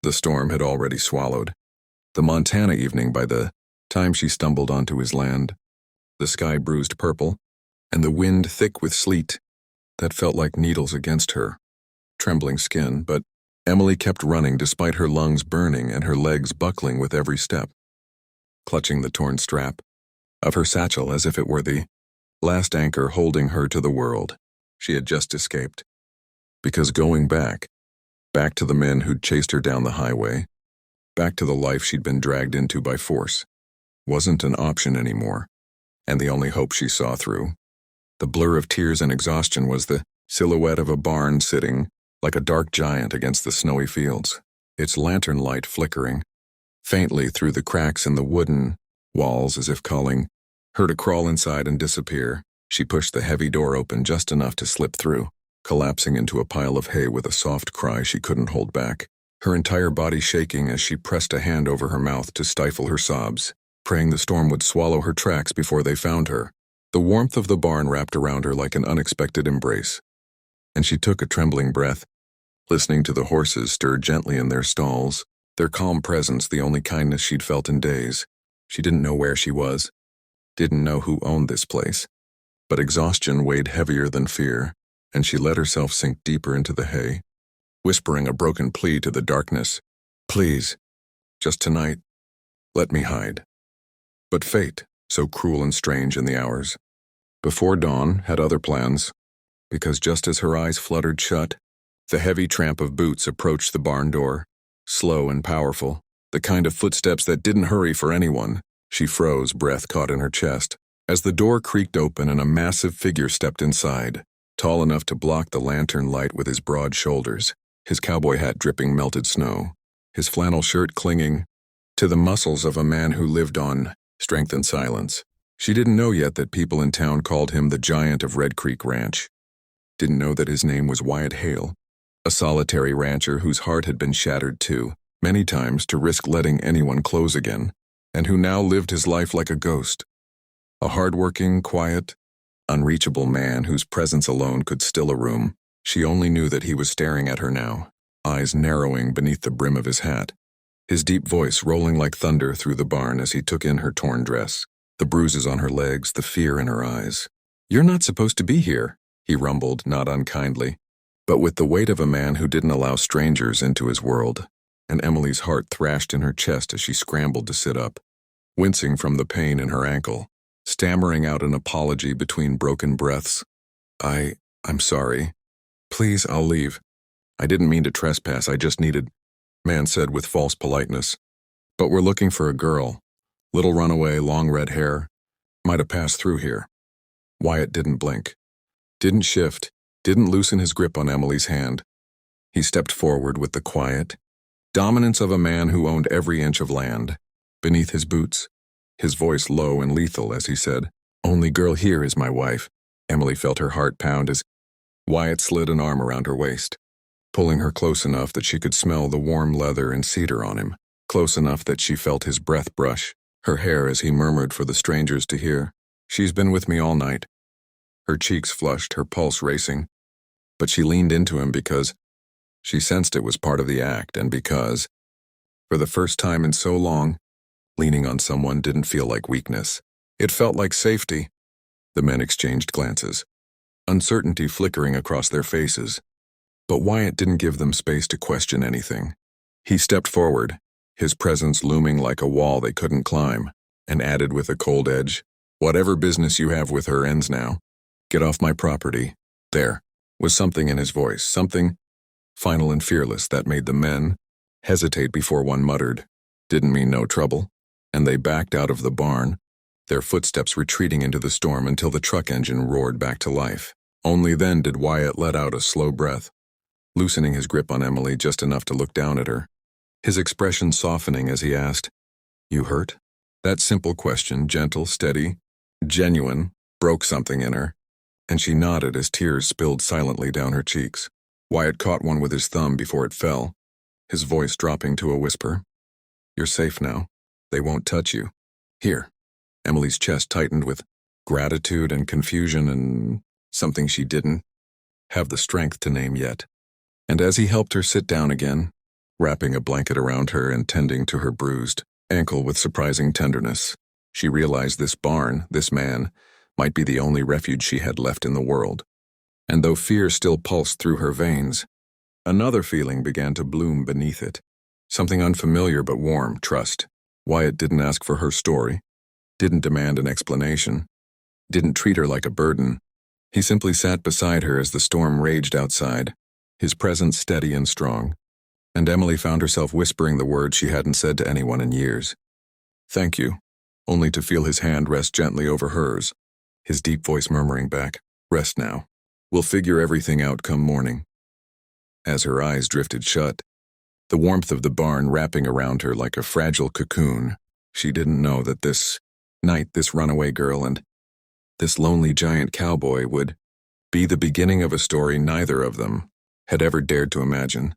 The storm had already swallowed the Montana evening by the time she stumbled onto his land, the sky bruised purple, and the wind thick with sleet that felt like needles against her trembling skin, but Emily kept running despite her lungs burning and her legs buckling with every step, clutching the torn strap of her satchel as if it were the last anchor holding her to the world she had just escaped. Because going back to the men who'd chased her down the highway, back to the life she'd been dragged into by force, wasn't an option anymore, and the only hope she saw through the blur of tears and exhaustion was the silhouette of a barn sitting like a dark giant against the snowy fields, its lantern light flickering faintly through the cracks in the wooden walls as if calling her to crawl inside and disappear. She pushed the heavy door open just enough to slip through, collapsing into a pile of hay with a soft cry she couldn't hold back, her entire body shaking as she pressed a hand over her mouth to stifle her sobs, praying the storm would swallow her tracks before they found her. The warmth of the barn wrapped around her like an unexpected embrace, and she took a trembling breath, listening to the horses stir gently in their stalls, their calm presence the only kindness she'd felt in days. She didn't know where she was, didn't know who owned this place, but exhaustion weighed heavier than fear, and she let herself sink deeper into the hay, whispering a broken plea to the darkness. Please, just tonight, let me hide. But fate, so cruel and strange in the hours before dawn, had other plans, because just as her eyes fluttered shut, the heavy tramp of boots approached the barn door, slow and powerful, the kind of footsteps that didn't hurry for anyone. She froze, breath caught in her chest, as the door creaked open and a massive figure stepped inside, tall enough to block the lantern light with his broad shoulders, his cowboy hat dripping melted snow, his flannel shirt clinging to the muscles of a man who lived on strength and silence. She didn't know yet that people in town called him the Giant of Red Creek Ranch. Didn't know that his name was Wyatt Hale, a solitary rancher whose heart had been shattered too, many times to risk letting anyone close again, and who now lived his life like a ghost. A hard-working, quiet, unreachable man whose presence alone could still a room. She only knew that he was staring at her now, eyes narrowing beneath the brim of his hat, his deep voice rolling like thunder through the barn as he took in her torn dress, the bruises on her legs, the fear in her eyes. "You're not supposed to be here," he rumbled, not unkindly, but with the weight of a man who didn't allow strangers into his world, and Emily's heart thrashed in her chest as she scrambled to sit up, wincing from the pain in her ankle, stammering out an apology between broken breaths. I'm sorry. Please, I'll leave. I didn't mean to trespass, I just needed," man said with false politeness. "But we're looking for a girl. Little Runaway, long red hair. Might have passed through here." Wyatt didn't blink, didn't shift, didn't loosen his grip on Emily's hand. He stepped forward with the quiet dominance of a man who owned every inch of land beneath his boots, his voice low and lethal as he said, "Only girl here is my wife." Emily felt her heart pound as Wyatt slid an arm around her waist, pulling her close enough that she could smell the warm leather and cedar on him, close enough that she felt his breath brush her hair as he murmured for the strangers to hear, "She's been with me all night." Her cheeks flushed, her pulse racing, but she leaned into him because she sensed it was part of the act, and because, for the first time in so long, leaning on someone didn't feel like weakness. It felt like safety. The men exchanged glances, uncertainty flickering across their faces, but Wyatt didn't give them space to question anything. He stepped forward, his presence looming like a wall they couldn't climb, and added with a cold edge, "Whatever business you have with her ends now. Get off my property." There was something in his voice, something final and fearless that made the men hesitate before one muttered, "Didn't mean no trouble," and they backed out of the barn, their footsteps retreating into the storm until the truck engine roared back to life. Only then did Wyatt let out a slow breath, loosening his grip on Emily just enough to look down at her, his expression softening as he asked, "You hurt?" That simple question, gentle, steady, genuine, broke something in her, and she nodded as tears spilled silently down her cheeks. Wyatt caught one with his thumb before it fell, his voice dropping to a whisper. "You're safe now. They won't touch you. Here." Emily's chest tightened with gratitude and confusion and something she didn't have the strength to name yet. And as he helped her sit down again, wrapping a blanket around her and tending to her bruised ankle with surprising tenderness. She realized this barn, this man, might be the only refuge she had left in the world. And though fear still pulsed through her veins, another feeling began to bloom beneath it. Something unfamiliar but warm, trust. Wyatt didn't ask for her story, didn't demand an explanation, didn't treat her like a burden. He simply sat beside her as the storm raged outside, his presence steady and strong. And Emily found herself whispering the words she hadn't said to anyone in years. "Thank you," only to feel his hand rest gently over hers, his deep voice murmuring back, "Rest now. We'll figure everything out come morning." As her eyes drifted shut, the warmth of the barn wrapping around her like a fragile cocoon, she didn't know that this night, this runaway girl and this lonely giant cowboy would be the beginning of a story neither of them had ever dared to imagine.